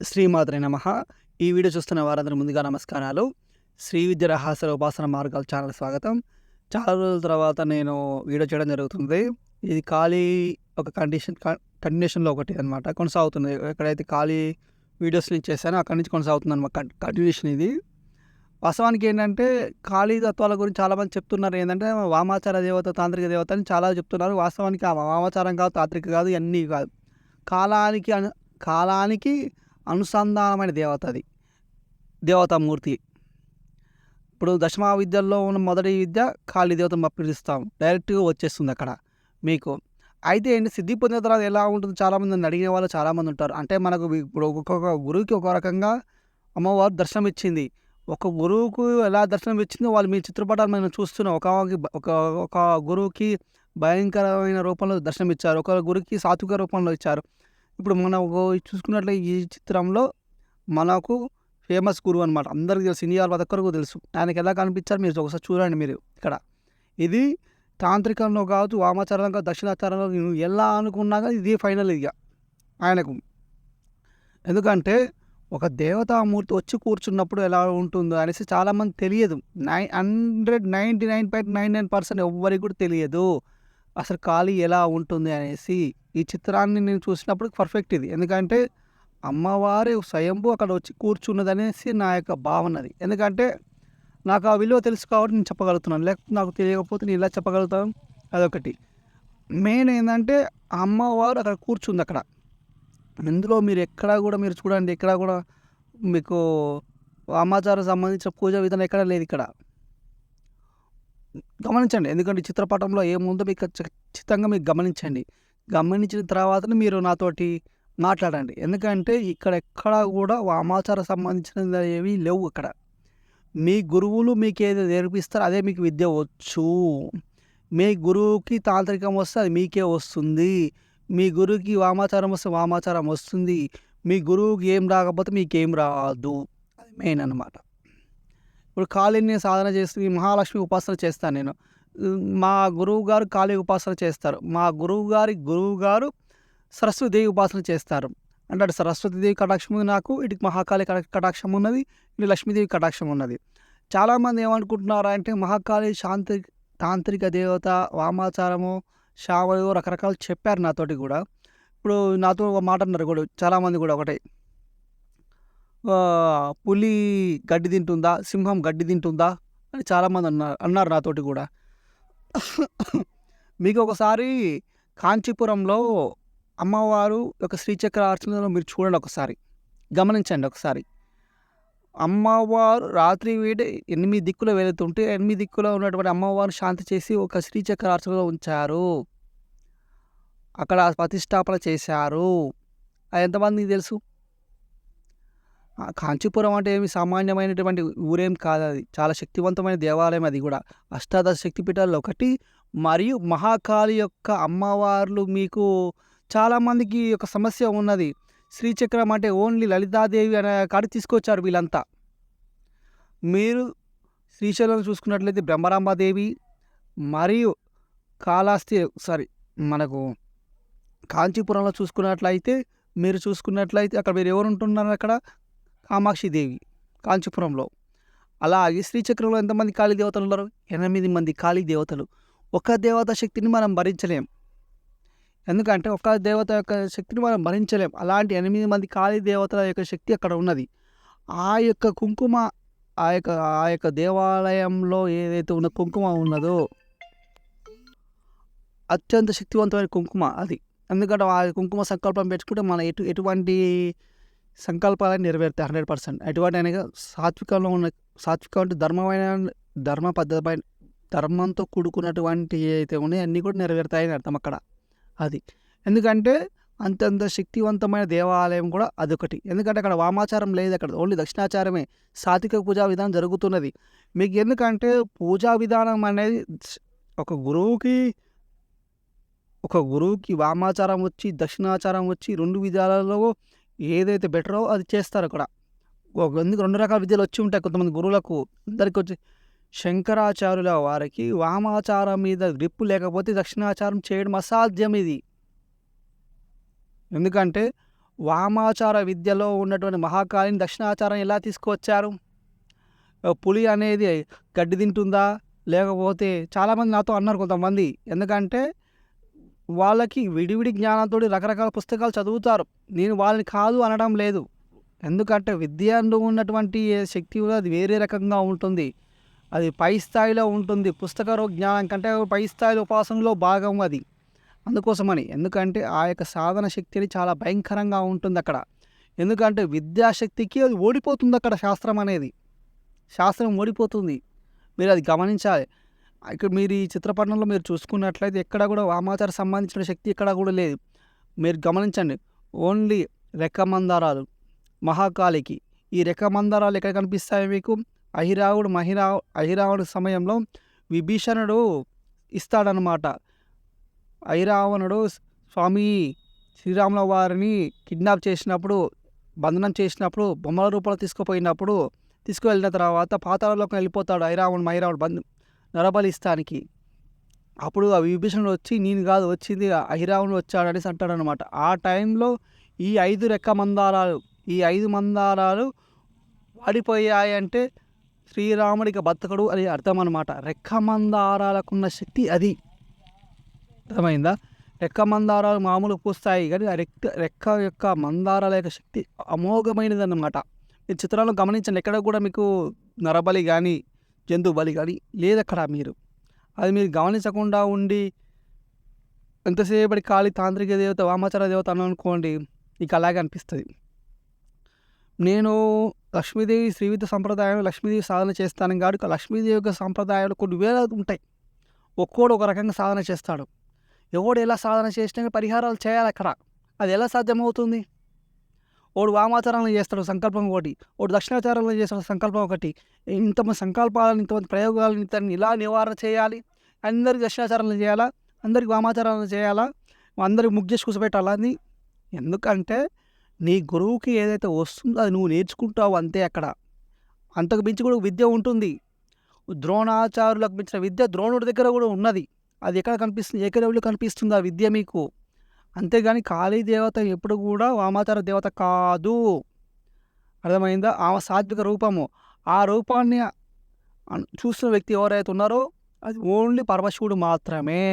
శ్రీమాత్రే నమః. ఈ వీడియో చూస్తున్న వారందరూ ముందుగా నమస్కారాలు. శ్రీ విద్య రహస్యాల ఉపాసన మార్గాలు ఛానల్ స్వాగతం. చాలా రోజుల తర్వాత నేను వీడియో చేయడం జరుగుతుంది. ఇది ఖాళీ ఒక కంటిన్యూషన్‌లో ఒకటి అనమాట. కొనసాగుతుంది. ఎక్కడైతే ఖాళీ వీడియోస్ నుంచి చేశానో అక్కడి నుంచి కొనసాగుతుందనమాట. కంటిన్యూషన్ ఇది. వాస్తవానికి ఏంటంటే ఖాళీ తత్వాల గురించి చాలామంది చెప్తున్నారు. ఏంటంటే వామాచార దేవత, తాంత్రిక దేవత అని చాలా చెప్తున్నారు. వాస్తవానికి ఆ వామాచారం కాదు, తాంత్రిక కాదు, ఇవన్నీ కాదు. కాలానికి అనుసంధానమైన దేవత అది. దేవతామూర్తి. ఇప్పుడు దశమా విద్యల్లో ఉన్న మొదటి విద్య కాళీ దేవతను పిలుస్తాం. డైరెక్ట్‌గా వచ్చేస్తుంది అక్కడ మీకు. అయితే ఏంటి సిద్ధి పొందిన తర్వాత ఎలా ఉంటుంది? చాలామంది నన్ను అడిగిన వాళ్ళు చాలామంది ఉంటారు. అంటే మనకు ఇప్పుడు ఒక్కొక్క గురువుకి ఒక రకంగా అమ్మవారు దర్శనం ఇచ్చింది. ఒక గురువుకు ఎలా దర్శనం ఇచ్చిందో వాళ్ళు మీ చిత్రపటాలు మనం చూస్తున్నాం. ఒక ఒక గురువుకి భయంకరమైన రూపంలో దర్శనం ఇచ్చారు. ఒక గురువుకి సాత్విక రూపంలో ఇచ్చారు. ఇప్పుడు మనం చూసుకున్నట్లయితే ఈ చిత్రంలో మనకు ఫేమస్ గురువు అనమాట. అందరికీ తెలుసు. ఇండియాలో ప్రతి ఒక్కరికి తెలుసు. ఆయనకి ఎలా కనిపించారు మీరు ఒకసారి చూడండి మీరు ఇక్కడ. ఇది తాంత్రికంలో కావచ్చు, వామాచారంలో కావచ్చు, దక్షిణాచారంలో నువ్వు ఎలా అనుకున్నా కానీ ఇది ఫైనల్ ఇక ఆయనకు. ఎందుకంటే ఒక దేవతామూర్తి వచ్చి కూర్చున్నప్పుడు ఎలా ఉంటుందో అనేసి చాలామంది తెలియదు. 99.99% ఎవ్వరికి కూడా తెలియదు అసలు ఖాళీ ఎలా ఉంటుంది అనేసి. ఈ చిత్రాన్ని నేను చూసినప్పుడు పర్ఫెక్ట్ ఇది. ఎందుకంటే అమ్మవారి స్వయంభూ అక్కడ వచ్చి కూర్చున్నదనేసి నా యొక్క భావన అది. ఎందుకంటే నాకు ఆ విలువ తెలుసు కాబట్టి నేను చెప్పగలుగుతున్నాను. లేకపోతే నాకు తెలియకపోతే నేను ఇలా చెప్పగలుగుతాను. అదొకటి. మెయిన్ ఏంటంటే అమ్మవారు అక్కడ కూర్చుంది అక్కడ. ఇందులో మీరు ఎక్కడా కూడా మీరు చూడండి, ఎక్కడా కూడా మీకు వామాచారం సంబంధించిన పూజా విధానం ఎక్కడ లేదు ఇక్కడ. గమనించండి. ఎందుకంటే చిత్రపటంలో ఏముందో మీకు ఖచ్చితంగా మీరు గమనించండి. గమనించిన తర్వాతనే మీరు నాతోటి మాట్లాడండి. ఎందుకంటే ఇక్కడ ఎక్కడా కూడా వామాచారం సంబంధించినవి ఏవి లేవు అక్కడ. మీ గురువులు మీకు ఏది నేర్పిస్తారో అదే మీకు విద్య వచ్చు. మీ గురువుకి తాంత్రికం వస్తే అది మీకే వస్తుంది. మీ గురువుకి వామాచారం వస్తే వామాచారం వస్తుంది. మీ గురువుకి ఏం రాకపోతే మీకేం రాదు. అది మెయిన్ అనమాట. ఇప్పుడు కాళీని సాధన చేసి మహాలక్ష్మి ఉపాసన చేస్తాను నేను. మా గురువు గారు కాళీ ఉపాసన చేస్తారు. మా గురువుగారు సరస్వతీదేవి ఉపాసన చేస్తారు. అంటే అటు సరస్వతీదేవి కటాక్షం ఉంది నాకు, ఇటు మహాకాళి కటాక్షం ఉన్నది, ఇటు లక్ష్మీదేవి కటాక్షం ఉన్నది. చాలామంది ఏమనుకుంటున్నారు అంటే మహాకాళి తాంత్రిక దేవత, వామాచారము, శావలు రకరకాలు చెప్పారు నాతోటి కూడా. ఇప్పుడు నాతో ఒక మాట అన్నారు కూడా చాలామంది కూడా ఒకటే, పులి గడ్డి తింటుందా, సింహం గడ్డి తింటుందా అని చాలామంది అన్నారు నాతోటి కూడా. మీకు ఒకసారి కాంచీపురంలో అమ్మవారు ఒక శ్రీచక్ర అర్చనలో మీరు చూడండి ఒకసారి, గమనించండి ఒకసారి. అమ్మవారు రాత్రి వేడి 8 దిక్కులు వెళుతుంటే 8 దిక్కులో ఉన్నటువంటి అమ్మవారు శాంతి చేసి ఒక శ్రీచక్ర అర్చనలో ఉంచారు. అక్కడ ప్రతిష్టాపన చేశారు. అది ఎంతమందికి తెలుసు? కాంచీపురం అంటే ఏమి సామాన్యమైనటువంటి ఊరేం కాదు. అది చాలా శక్తివంతమైన దేవాలయం. అది కూడా అష్టాదశ శక్తిపీఠాల్లో ఒకటి. మరియు మహాకాళి యొక్క అమ్మవార్లు మీకు చాలామందికి ఒక సమస్య ఉన్నది. శ్రీచక్రం అంటే ఓన్లీ లలితాదేవి అనే కాడికి తీసుకొచ్చారు వీళ్ళంతా. మీరు శ్రీశైలం చూసుకున్నట్లయితే బ్రహ్మరాంబాదేవి మరియు మనకు కాంచీపురంలో చూసుకున్నట్లయితే అక్కడ మీరు ఎవరు ఉంటున్నారు? అక్కడ కామాక్షిదేవి కాంచీపురంలో. అలాగే శ్రీచక్రంలో ఎంతమంది కాళీ దేవతలు ఉన్నారు? 8 మంది కాళీ దేవతలు. ఒక దేవత శక్తిని మనం భరించలేం. ఎందుకంటే ఒక దేవత యొక్క శక్తిని మనం భరించలేం. అలాంటి 8 మంది కాళీ దేవతల యొక్క శక్తి అక్కడ ఉన్నది. ఆ యొక్క కుంకుమ ఆ యొక్క దేవాలయంలో ఏదైతే ఉన్న కుంకుమ ఉన్నదో అత్యంత శక్తివంతమైన కుంకుమ అది. ఎందుకంటే ఆ కుంకుమ సంకల్పం పెట్టుకుంటే మన ఎటువంటి సంకల్పాలను నెరవేరుతాయి 100%. ఎటువంటి అనగా సాత్వికంలో ఉన్న సాత్వికం అంటే ధర్మంతో కూడుకున్నటువంటి ఏవైతే ఉన్నాయో అన్నీ కూడా నెరవేరుతాయని అర్థం అక్కడ. అది ఎందుకంటే అంతంత శక్తివంతమైన దేవాలయం కూడా అదొకటి. ఎందుకంటే అక్కడ వామాచారం లేదు, అక్కడ ఓన్లీ దక్షిణాచారమే. సాత్విక పూజా విధానం జరుగుతున్నది. మీకు ఎందుకంటే పూజా విధానం అనేది ఒక గురువుకి వామాచారం వచ్చి దక్షిణాచారం వచ్చి 2 విధాలలో ఏదైతే బెటరో అది చేస్తారు అక్కడ. ఎందుకు 2 రకాల విద్యలు వచ్చి ఉంటాయి కొంతమంది గురువులకు. అందరికి వచ్చి శంకరాచార్యుల వారికి వామాచారం మీద గ్రిప్పు లేకపోతే దక్షిణాచారం చేయడం అసాధ్యం ఇది. ఎందుకంటే వామాచార విద్యలో ఉన్నటువంటి మహాకాళిని దక్షిణాచారం ఎలా తీసుకువచ్చారు? పులి అనేది గడ్డి తింటుందా? లేకపోతే చాలామంది నాతో అన్నారు కొంతమంది. ఎందుకంటే వాళ్ళకి విడివిడి జ్ఞానంతోటి రకరకాల పుస్తకాలు చదువుతారు. నేను వాళ్ళని కాదు అనడం లేదు. ఎందుకంటే విద్యలో ఉన్నటువంటి శక్తి కూడా అది వేరే రకంగా ఉంటుంది. అది పై స్థాయిలో ఉంటుంది. జ్ఞానం కంటే పై స్థాయిలో ఉపాసనలో భాగం అది. అందుకోసమని. ఎందుకంటే ఆ యొక్క సాధన శక్తి చాలా భయంకరంగా ఉంటుందక్కడ. ఎందుకంటే విద్యాశక్తికి అది ఓడిపోతుంది అక్కడ శాస్త్రం అనేది. శాస్త్రం ఓడిపోతుంది. మీరు అది గమనించాలి. ఇక్కడ మీరు ఈ చిత్రపటంలో మీరు చూసుకున్నట్లయితే ఎక్కడ కూడా వామాచార సంబంధించిన శక్తి ఎక్కడ కూడా లేదు. మీరు గమనించండి. ఓన్లీ రెక్కమందారాలు మహాకాళికి. ఈ రెక్కమందారాలు ఎక్కడ కనిపిస్తాయి మీకు? అహిరావుడు సమయంలో విభీషణుడు ఇస్తాడనమాట. అహిరావణుడు స్వామి శ్రీరాముల వారిని కిడ్నాప్ చేసినప్పుడు, బంధనం చేసినప్పుడు, బొమ్మల రూపంలో తీసుకువెళ్ళిన తర్వాత పాతాళలోకి వెళ్ళిపోతాడు మహిరావుడు నరబలి ఇస్తానికి. అప్పుడు ఆ విభీషణుడు వచ్చి నేను కాదు వచ్చింది అహిరావణుడు వచ్చాడనేసి అంటాడనమాట. ఆ టైంలో ఈ 5 మందారాలు వాడిపోయాయంటే శ్రీరాముడికి బతకడు అని అర్థం అనమాట. రెక్కమందారాలకున్న శక్తి అది. అర్థమైందా? రెక్క మందారాలు మామూలు పూస్తాయి కానీ ఆ రెక్క యొక్క మందారాల యొక్క శక్తి అమోఘమైనది అన్నమాట. ఈ చిత్రాలను గమనించండి. ఎక్కడ కూడా మీకు నరబలి కానీ జంతు బలి కానీ లేదక్కడ. అది మీరు గమనించకుండా ఉండి ఎంతసేపటి కాళీ తాంత్రిక దేవత వామాచార దేవత అని అనుకోండి, ఇక అలాగే అనిపిస్తుంది. నేను లక్ష్మీదేవి శ్రీవిద్య సంప్రదాయం లక్ష్మీదేవి సాధన చేస్తాను కాబట్టి లక్ష్మీదేవి యొక్క సంప్రదాయాలు కొన్ని వేల ఉంటాయి. ఒక్కోడు ఒక రకంగా సాధన చేస్తాడు. ఎవడు ఎలా సాధన చేసినా పరిహారాలు చేయాలి అక్కడ. అది ఎలా సాధ్యమవుతుంది? వాడు వామాచారంలో చేస్తాడు సంకల్పం ఒకటి, వాడు దక్షిణాచారంలో చేస్తాడు సంకల్పం ఒకటి. ఇంతమంది సంకల్పాలను, ఇంతమంది ప్రయోగాలను ఇతన్ని ఇలా నివారణ చేయాలి. అందరికి దక్షిణాచారంలో చేయాలా? అందరికి వామాచారంలో చేయాలా? అందరికి ముగ్గు కూర్చోబెట్టాలా అని? ఎందుకంటే నీ గురువుకి ఏదైతే వస్తుందో అది నువ్వు నేర్చుకుంటావు అంతే అక్కడ. అంతకు మించి కూడా విద్య ఉంటుంది. ద్రోణాచార్యులకు మించిన విద్య ద్రోణుడి దగ్గర కూడా ఉన్నది. అది ఎక్కడ కనిపిస్తుంది? ఏకలవ్యులో కనిపిస్తుంది ఆ విద్య మీకు. అంతేగాని కాళీ దేవత ఎప్పుడు కూడా వామాచార దేవత కాదు. అర్థమైందా? ఆమె సాత్విక రూపము. ఆ రూపాన్ని చూస్తున్న వ్యక్తి ఎవరైతే ఉన్నారో అది ఓన్లీ పరమశివుడు మాత్రమే.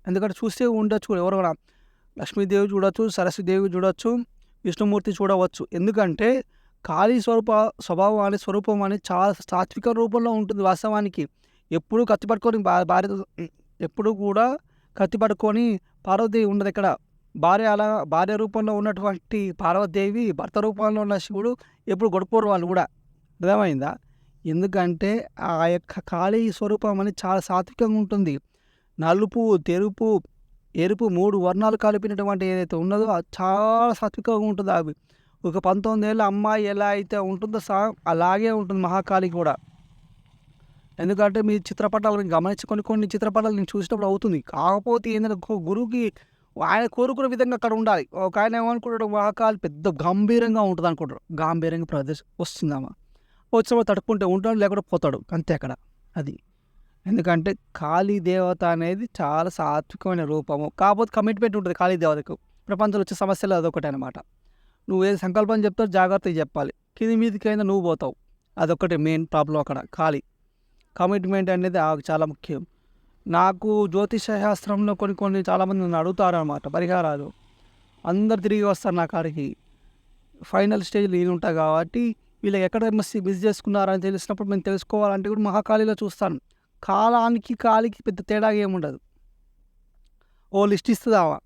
ఎందుకంటే చూస్తే ఉండొచ్చు ఎవరు కూడా. లక్ష్మీదేవి చూడొచ్చు, సరస్వతిదేవి చూడొచ్చు, విష్ణుమూర్తి చూడవచ్చు. ఎందుకంటే కాళీ స్వభావం అనే స్వరూపం అనేది చాలా సాత్విక రూపంలో ఉంటుంది వాస్తవానికి. ఎప్పుడు కత్తి పట్టుకొని ఎప్పుడు కూడా కత్తి పట్టుకొని పార్వతీదేవి ఉండదు ఇక్కడ. భార్య రూపంలో ఉన్నటువంటి పార్వతీదేవి, భర్త రూపంలో ఉన్న శివుడు ఎప్పుడు గొడపోరు వాళ్ళు కూడా. అర్థమైందా? ఎందుకంటే ఆ యొక్క కాళీ స్వరూపం అనేది చాలా సాత్వికంగా ఉంటుంది. నలుపు, తెలుపు, ఎరుపు 3 వర్ణాలు కలిపినటువంటి ఏదైతే ఉన్నదో అది చాలా సాత్వికంగా ఉంటుంది. అవి ఒక 19 ఏళ్ళ అమ్మాయి ఎలా అయితే ఉంటుందో అలాగే ఉంటుంది మహాకాళి కూడా. ఎందుకంటే మీ చిత్రపటాలు గమనించుకొని కొన్ని చిత్రపటాలు నేను చూసినప్పుడు అవుతుంది. కాకపోతే ఏంటంటే గురువుకి ఆయన కోరుకునే విధంగా అక్కడ ఉండాలి. ఒక ఆయన ఏమనుకుంటాడు, మహాకాళి పెద్ద గంభీరంగా ఉంటుంది అనుకుంటాడు. గంభీరంగా వస్తుందమ్మా, వచ్చినప్పుడు తడుపుకుంటే ఉంటాడు, లేకుండా పోతాడు అంతే అక్కడ. అది ఎందుకంటే కాళీ దేవత అనేది చాలా సాత్వికమైన రూపము. కాకపోతే కమిట్మెంట్ ఉంటుంది కాళీ దేవతకు. ప్రపంచంలో వచ్చే సమస్యలు అదొకటి అనమాట. నువ్వు ఏది సంకల్పం చెప్తావు జాగ్రత్తగా చెప్పాలి. కింది మీదకైనా నువ్వు పోతావు. అదొకటి మెయిన్ ప్రాబ్లం అక్కడ. కాళీ కమిట్మెంట్ అనేది చాలా ముఖ్యం. నాకు జ్యోతిష శాస్త్రంలో కొన్ని చాలామంది నన్ను అడుగుతారు అన్నమాట పరిహారాలు. అందరు తిరిగి వస్తారు నా కాడికి. ఫైనల్ స్టేజ్లో నేను ఉంటా కాబట్టి వీళ్ళకి ఎక్కడ మిస్ చేసుకున్నారని తెలిసినప్పుడు మేము తెలుసుకోవాలంటే కూడా మహాకాళీలో చూస్తాను. కాళీకి పెద్ద తేడా ఏముండదు. ఓ లిస్ట్ ఇస్తుందావా,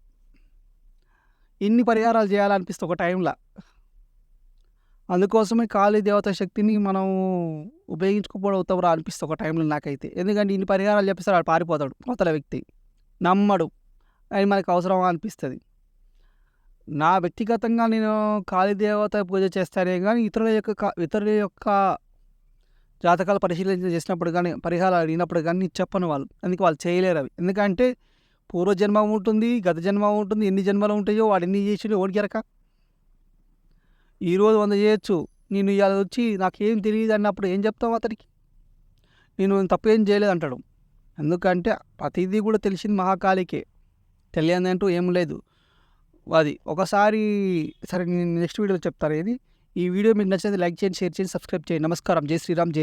ఇన్ని పరిహారాలు చేయాలనిపిస్తుంది ఒక టైంలో. అందుకోసమే కాళీ దేవత శక్తిని మనం ఉపయోగించుకోకపోవడం అనిపిస్తుంది ఒక టైంలో నాకైతే. ఎందుకంటే ఇన్ని పరిహారాలు చెప్పిస్తారు, వాడు పారిపోతాడు అవతల వ్యక్తి, నమ్మడు. అది మనకు అవసరమా అనిపిస్తుంది. నా వ్యక్తిగతంగా నేను కాళీ దేవత పూజ చేస్తానే కానీ ఇతరుల యొక్క జాతకాలు పరిశీలన చేసినప్పుడు కానీ పరిహారాలు అడిగినప్పుడు కానీ చెప్పను వాళ్ళు. అందుకే వాళ్ళు చేయలేరు అవి. ఎందుకంటే పూర్వజన్మ ఉంటుంది, గత జన్మ ఉంటుంది, ఎన్ని జన్మలు ఉంటాయో వాడు ఎన్ని చేసి ఓడికెరక. ఈరోజు 100 చేయొచ్చు, నేను ఇవాళ వచ్చి నాకేం తెలియదు అన్నప్పుడు ఏం చెప్తావు అతనికి? నేను తప్పేం చేయలేదు అంటాడు. ఎందుకంటే ప్రతిదీ కూడా తెలిసింది మహాకాళికే, తెలియదంటూ ఏం లేదు. అది. ఒకసారి సరే నేను నెక్స్ట్ వీడియోలో చెప్తాను ఇది. ఈ వీడియో మీకు నచ్చితే లైక్ చేయండి, షేర్ చేయండి, సబ్స్క్రైబ్ చేయండి. నమస్కారం. జై శ్రీరామ్. జై